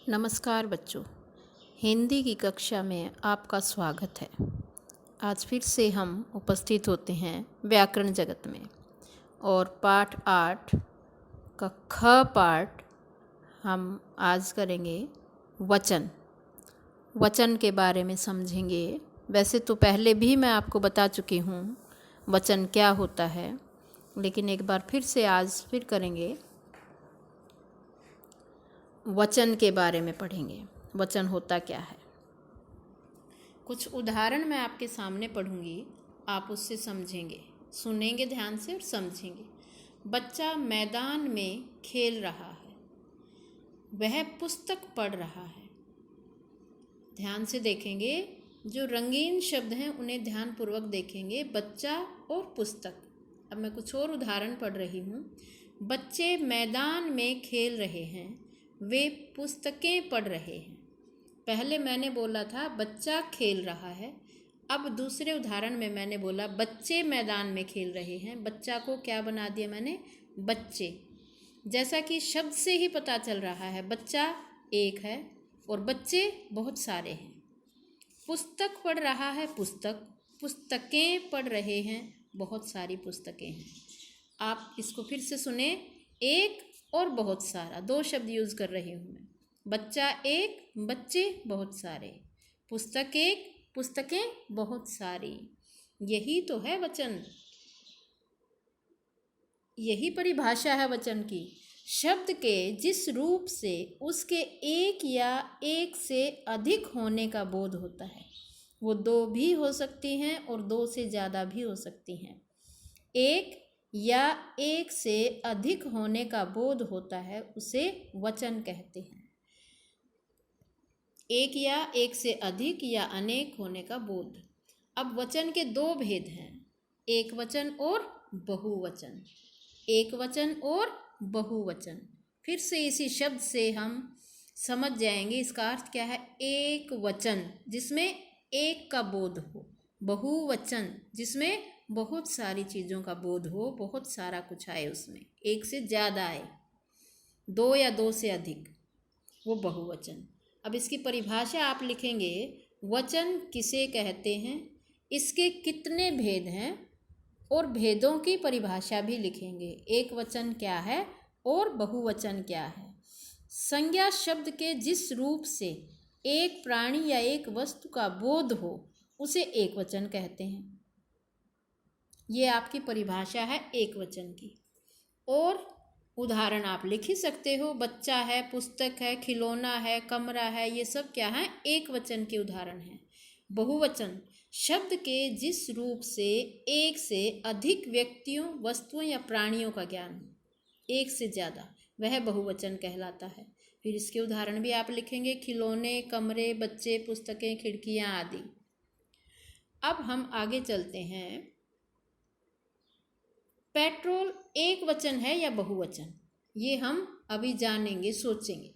नमस्कार बच्चों, हिंदी की कक्षा में आपका स्वागत है। आज फिर से हम उपस्थित होते हैं व्याकरण जगत में और पाठ 8 का ख पाठ हम आज करेंगे वचन। वचन के बारे में समझेंगे। वैसे तो पहले भी मैं आपको बता चुकी हूँ वचन क्या होता है, लेकिन एक बार फिर से आज फिर करेंगे। वचन के बारे में पढ़ेंगे। वचन होता क्या है। कुछ उदाहरण मैं आपके सामने पढ़ूंगी, आप उससे समझेंगे, सुनेंगे ध्यान से और समझेंगे। बच्चा मैदान में खेल रहा है, वह पुस्तक पढ़ रहा है। ध्यान से देखेंगे, जो रंगीन शब्द हैं उन्हें ध्यानपूर्वक देखेंगे। बच्चा और पुस्तक। अब मैं कुछ और उदाहरण पढ़ रही हूँ। बच्चे मैदान में खेल रहे हैं, वे पुस्तकें पढ़ रहे हैं। पहले मैंने बोला था बच्चा खेल रहा है, अब दूसरे उदाहरण में मैंने बोला बच्चे मैदान में खेल रहे हैं। बच्चा को क्या बना दिया मैंने? बच्चे। जैसा कि शब्द से ही पता चल रहा है, बच्चा एक है और बच्चे बहुत सारे हैं। पुस्तक पढ़ रहा है, पुस्तकें पढ़ रहे हैं, बहुत सारी पुस्तकें हैं। आप इसको फिर से सुने, एक और बहुत सारा, दो शब्द यूज़ कर रही हूँ मैं। बच्चा एक, बच्चे बहुत सारे, पुस्तक एक, पुस्तकें बहुत सारी। यही तो है वचन, यही परिभाषा है वचन की। शब्द के जिस रूप से उसके एक या एक से अधिक होने का बोध होता है, वो दो भी हो सकती हैं और दो से ज़्यादा भी हो सकती हैं। एक या एक से अधिक होने का बोध होता है, उसे वचन कहते हैं। एक या एक से अधिक या अनेक होने का बोध। अब वचन के दो भेद हैं, एक वचन और बहुवचन। एक वचन और बहुवचन। फिर से इसी शब्द से हम समझ जाएंगे इसका अर्थ क्या है। एक वचन जिसमें एक का बोध हो, बहुवचन जिसमें बहुत सारी चीज़ों का बोध हो, बहुत सारा कुछ आए, उसमें एक से ज़्यादा आए, दो या दो से अधिक, वो बहुवचन। अब इसकी परिभाषा आप लिखेंगे, वचन किसे कहते हैं, इसके कितने भेद हैं और भेदों की परिभाषा भी लिखेंगे। एक वचन क्या है और बहुवचन क्या है। संज्ञा शब्द के जिस रूप से एक प्राणी या एक वस्तु का बोध हो, उसे एक वचन कहते हैं। ये आपकी परिभाषा है एक वचन की। और उदाहरण आप लिख ही सकते हो। बच्चा है, पुस्तक है, खिलौना है, कमरा है, ये सब क्या है? एक वचन के उदाहरण हैं। बहुवचन शब्द के जिस रूप से एक से अधिक व्यक्तियों, वस्तुओं या प्राणियों का ज्ञान हो, एक से ज़्यादा, वह बहुवचन कहलाता है। फिर इसके उदाहरण भी आप लिखेंगे, खिलौने, कमरे, बच्चे, पुस्तकें, खिड़कियाँ आदि। अब हम आगे चलते हैं। पेट्रोल एक वचन है या बहुवचन, ये हम अभी जानेंगे, सोचेंगे।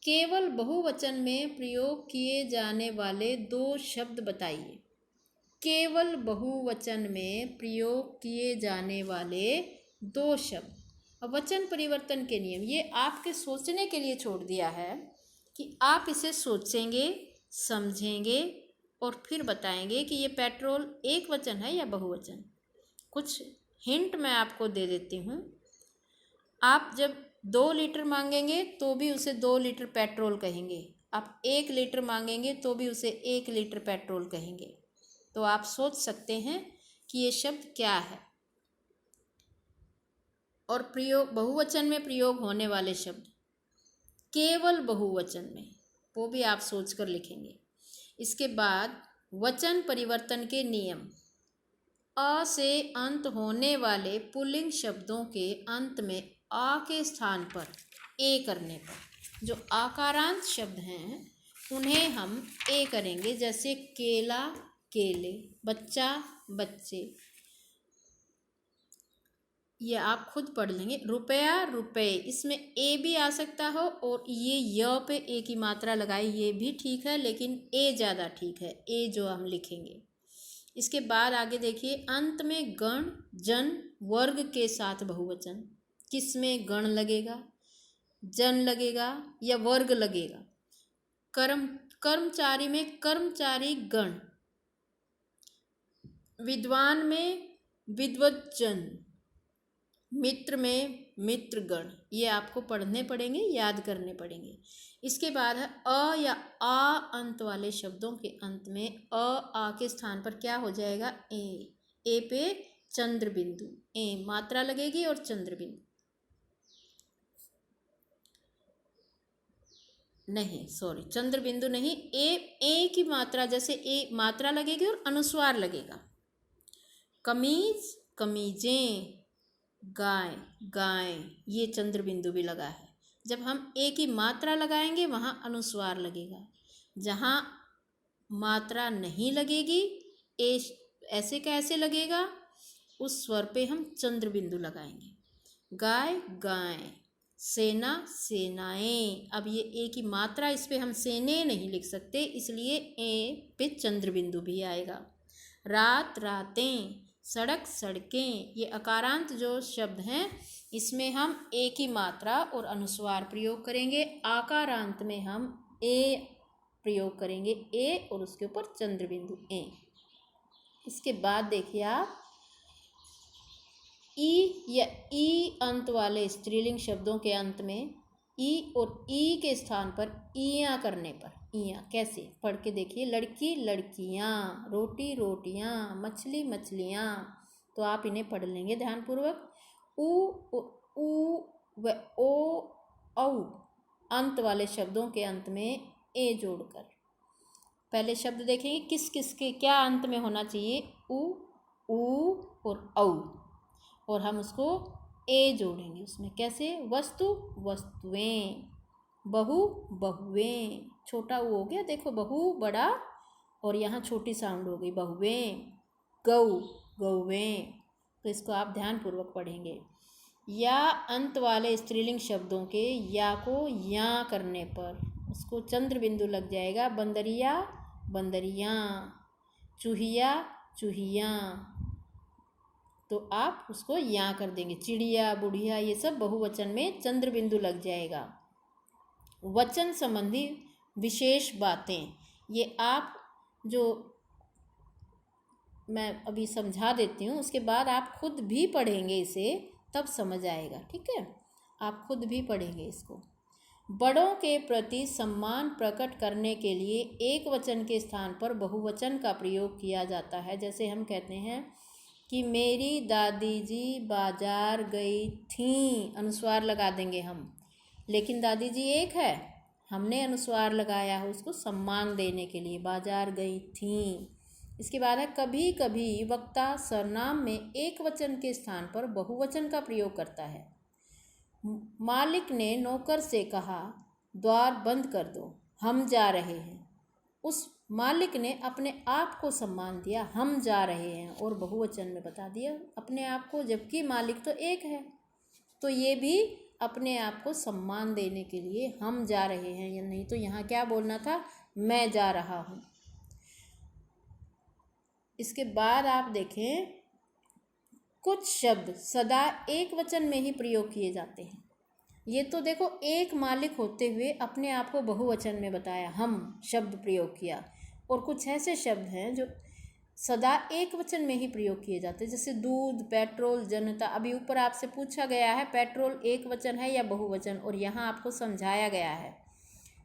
केवल बहुवचन में प्रयोग किए जाने वाले दो शब्द बताइए। केवल बहुवचन में प्रयोग किए जाने वाले दो शब्द। वचन परिवर्तन के नियम, ये आपके सोचने के लिए छोड़ दिया है कि आप इसे सोचेंगे, समझेंगे और फिर बताएंगे कि ये पेट्रोल एक वचन है या बहुवचन। कुछ हिंट मैं आपको दे देती हूँ। आप जब 2 लीटर मांगेंगे तो भी उसे 2 लीटर पेट्रोल कहेंगे। आप 1 लीटर मांगेंगे तो भी उसे 1 लीटर पेट्रोल कहेंगे। तो आप सोच सकते हैं कि ये शब्द क्या है। और प्रयोग, बहुवचन में प्रयोग होने वाले शब्द, केवल बहुवचन में, वो भी आप सोच कर लिखेंगे। इसके बाद वचन परिवर्तन के नियम। अ से अंत होने वाले पुल्लिंग शब्दों के अंत में आ के स्थान पर ए करने पर, जो आकारांत शब्द हैं उन्हें हम ए करेंगे। जैसे केला, केले, बच्चा, बच्चे, ये आप खुद पढ़ लेंगे। रुपया, रुपए, इसमें ए भी आ सकता हो और ये य पे ए की मात्रा लगाई, ये भी ठीक है, लेकिन ए ज़्यादा ठीक है, ए जो हम लिखेंगे। इसके बाद आगे देखिए, अंत में गण, जन, वर्ग के साथ बहुवचन। किस में गण लगेगा? जन लगेगा या वर्ग लगेगा। कर्मचारी में कर्मचारी गण, विद्वान में विद्वज्जन, मित्र में मित्रगण। ये आपको पढ़ने पड़ेंगे, याद करने पड़ेंगे। इसके बाद है अ या आ अंत वाले शब्दों के अंत में आ के स्थान पर क्या हो जाएगा? ए पे चंद्र बिंदु, ए मात्रा लगेगी और चंद्र बिंदु नहीं, सॉरी, चंद्र बिंदु नहीं, ए की मात्रा, जैसे ए मात्रा लगेगी और अनुस्वार लगेगा। कमीज कमीजें, गाय गाय, ये चंद्र बिंदु भी लगा है। जब हम ए की मात्रा लगाएंगे वहाँ अनुस्वार लगेगा। जहाँ मात्रा नहीं लगेगी, ए ऐसे कैसे लगेगा? उस स्वर पे हम चंद्र बिंदु लगाएंगे। गाय गाय, सेना सेनाएं। अब ये ए की मात्रा, इस पे हम सेने नहीं लिख सकते, इसलिए ए पे चंद्र बिंदु भी आएगा। रात रातें, सड़क सड़कें, ये अकारांत जो शब्द हैं इसमें हम ए की मात्रा और अनुस्वार प्रयोग करेंगे। आकारांत में हम ए प्रयोग करेंगे, ए और उसके ऊपर चंद्र बिंदु ए। इसके बाद देखिए आप, ई या ई अंत वाले स्त्रीलिंग शब्दों के अंत में ई और ई के स्थान पर ईया करने पर, ईया कैसे पढ़ के देखिए। लड़की लड़कियाँ, रोटी रोटियाँ, मछली मछलियाँ। तो आप इन्हें पढ़ लेंगे ध्यानपूर्वक। ऊ व ओ औ अंत वाले शब्दों के अंत में ए जोड़कर। पहले शब्द देखेंगे किस किस के क्या अंत में होना चाहिए, ऊ और औ, और हम उसको ए जोड़ेंगे उसमें। कैसे? वस्तु वस्तुएं, बहु बहुएं, छोटा ऊ हो गया, देखो बहु बड़ा और यहाँ छोटी साउंड हो गई बहुएं। गौ गौवें। तो इसको आप ध्यानपूर्वक पढ़ेंगे। या अंत वाले स्त्रीलिंग शब्दों के या को या करने पर उसको चंद्र बिंदु लग जाएगा। बंदरिया बंदरियाँ, चूहिया चूहियाँ, तो आप उसको या कर देंगे। चिड़िया बुढ़िया, ये सब बहुवचन में चंद्र बिंदु लग जाएगा। वचन संबंधी विशेष बातें, ये आप जो मैं अभी समझा देती हूँ, उसके बाद आप खुद भी पढ़ेंगे इसे, तब समझ आएगा। ठीक है, आप खुद भी पढ़ेंगे इसको। बड़ों के प्रति सम्मान प्रकट करने के लिए एक वचन के स्थान पर बहुवचन का प्रयोग किया जाता है। जैसे हम कहते हैं कि मेरी दादी जी बाजार गई थीं, अनुस्वार लगा देंगे हम, लेकिन दादी जी एक है, हमने अनुस्वार लगाया है उसको सम्मान देने के लिए, बाजार गई थीं। इसके बाद है कभी कभी वक्ता सर्वनाम में एक वचन के स्थान पर बहुवचन का प्रयोग करता है। मालिक ने नौकर से कहा द्वार बंद कर दो, हम जा रहे हैं। उस मालिक ने अपने आप को सम्मान दिया, हम जा रहे हैं, और बहुवचन में बता दिया अपने आप को, जबकि मालिक तो एक है। तो ये भी अपने आप को सम्मान देने के लिए हम जा रहे हैं, या नहीं तो यहाँ क्या बोलना था, मैं जा रहा हूँ। इसके बाद आप देखें कुछ शब्द सदा एक वचन में ही प्रयोग किए जाते हैं। ये तो देखो एक मालिक होते हुए अपने आप को बहुवचन में बताया, हम शब्द प्रयोग किया, और कुछ ऐसे शब्द हैं जो सदा एक वचन में ही प्रयोग किए जाते हैं, जैसे दूध, पेट्रोल, जनता। अभी ऊपर आपसे पूछा गया है पेट्रोल एक वचन है या बहुवचन, और यहाँ आपको समझाया गया है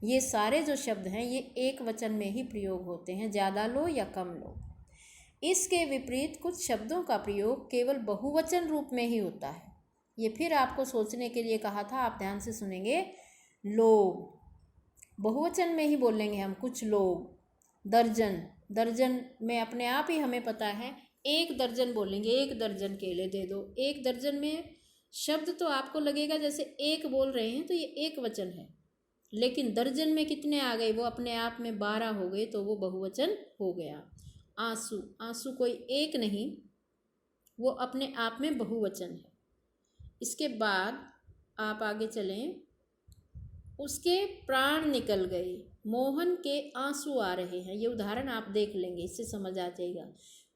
ये सारे जो शब्द हैं ये एक वचन में ही प्रयोग होते हैं, ज़्यादा लो या कम लो। इसके विपरीत कुछ शब्दों का प्रयोग केवल बहुवचन रूप में ही होता है। ये फिर आपको सोचने के लिए कहा था, आप ध्यान से सुनेंगे। लोग बहुवचन में ही बोलेंगे हम, कुछ लोग। दर्जन, दर्जन में अपने आप ही हमें पता है एक दर्जन बोलेंगे, एक दर्जन केले दे दो। एक दर्जन में शब्द तो आपको लगेगा जैसे एक बोल रहे हैं, तो ये एक वचन है, लेकिन दर्जन में कितने आ गए, वो अपने आप में 12 हो गए, तो वो बहुवचन हो गया। आंसू, आंसू कोई एक नहीं, वो अपने आप में बहुवचन है। इसके बाद आप आगे चलें। उसके प्राण निकल गए, मोहन के आंसू आ रहे हैं। ये उदाहरण आप देख लेंगे, इससे समझ आ जाएगा।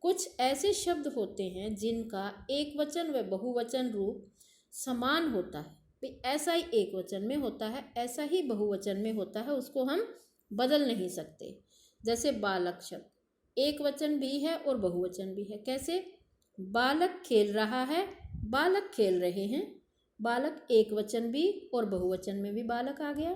कुछ ऐसे शब्द होते हैं जिनका एक वचन व बहुवचन रूप समान होता है, भी ऐसा ही एक वचन में होता है, ऐसा ही बहुवचन में होता है, उसको हम बदल नहीं सकते। जैसे बालक शब्द एक वचन भी है और बहुवचन भी है। कैसे? बालक खेल रहा है, बालक खेल रहे हैं। बालक एक वचन भी और बहुवचन में भी बालक आ गया।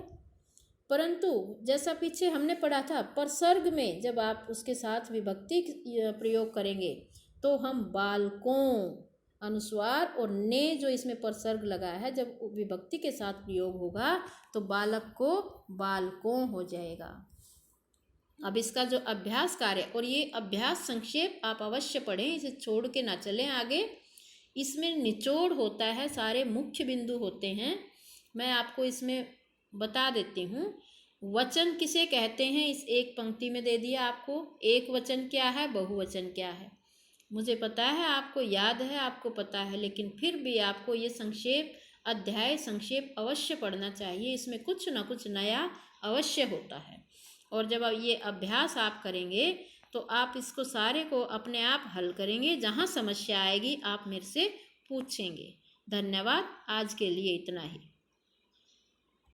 परंतु जैसा पीछे हमने पढ़ा था, परसर्ग में जब आप उसके साथ विभक्ति प्रयोग करेंगे तो हम बालकों, अनुस्वार और ने जो इसमें परसर्ग लगाया है, जब विभक्ति के साथ प्रयोग होगा तो बालक को बालकों हो जाएगा। अब इसका जो अभ्यास कार्य, और ये अभ्यास संक्षेप आप अवश्य पढ़ें, इसे छोड़ के ना चलें आगे। इसमें निचोड़ होता है, सारे मुख्य बिंदु होते हैं। मैं आपको इसमें बता देती हूँ। वचन किसे कहते हैं, इस एक पंक्ति में दे दिया आपको। एक वचन क्या है, बहुवचन क्या है, मुझे पता है, आपको याद है, आपको पता है, लेकिन फिर भी आपको ये संक्षेप, अध्याय संक्षेप अवश्य पढ़ना चाहिए। इसमें कुछ ना कुछ नया अवश्य होता है। और जब ये अभ्यास आप करेंगे तो आप इसको सारे को अपने आप हल करेंगे। जहाँ समस्या आएगी आप मेरे से पूछेंगे। धन्यवाद। आज के लिए इतना ही।